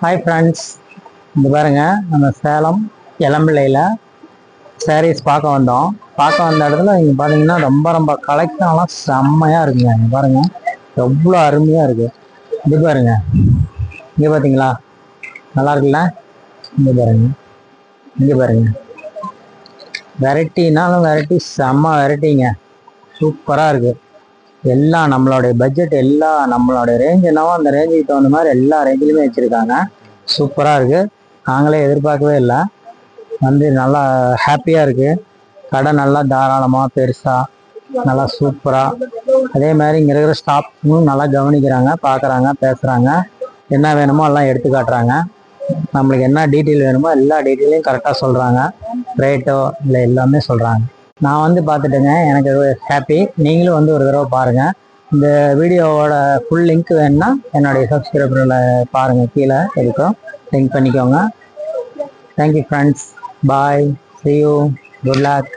Hi friends, இந்த பாருங்க நம்ம சேலம் இளம்பிள்ளையில் சாரீஸ் பார்க்க வந்தோம். பார்க்க வந்த இடத்துல இங்கே பார்த்தீங்கன்னா ரொம்ப ரொம்ப கலெக்ஷன்லாம் செம்மையாக இருக்குங்க. இங்கே பாருங்கள் எவ்வளோ அருமையாக இருக்குது. இது பாருங்க, இங்கே பார்த்தீங்களா நல்லா இருக்குல்ல. இங்கே பாருங்க, இங்கே பாருங்க, வெரைட்டினாலும் வெரைட்டி, செம்ம வெரைட்டிங்க, சூப்பராக இருக்குது. எல்லாம் நம்மளுடைய பட்ஜெட், எல்லாம் நம்மளுடைய ரேஞ்ச் என்னவோ அந்த ரேஞ்சுக்கு தகுந்த மாதிரி எல்லா ரேஞ்சிலுமே வச்சுருக்காங்க. சூப்பராக இருக்குது. நாங்களே எதிர்பார்க்கவே இல்லை, வந்து நல்லா ஹாப்பியாக இருக்குது. கடை நல்லா தாராளமாக பெருசாக நல்லா சூப்பராக, அதே மாதிரி இங்கே இருக்கிற ஸ்டாஃப்ஸும் நல்லா கவனிக்கிறாங்க, பார்க்குறாங்க, பேசுகிறாங்க, என்ன வேணுமோ எல்லாம் எடுத்து காட்டுறாங்க. நம்மளுக்கு என்ன டீட்டெயில் வேணுமோ எல்லா டீட்டெயிலையும் கரெக்டாக சொல்கிறாங்க. ரேட்டோ இல்லை எல்லாமே சொல்கிறாங்க. நான் வந்து பார்த்துட்டேங்க, எனக்கு ஹாப்பி. நீங்களும் வந்து ஒரு தடவை பாருங்கள். இந்த வீடியோவோட ஃபுல் லிங்க் வேணுன்னா என்னுடைய சப்ஸ்கிரைபரில் பாருங்கள், கீழே இருக்கும், லிங்க் பண்ணிக்கோங்க. Thank you friends, bye, see you, good luck.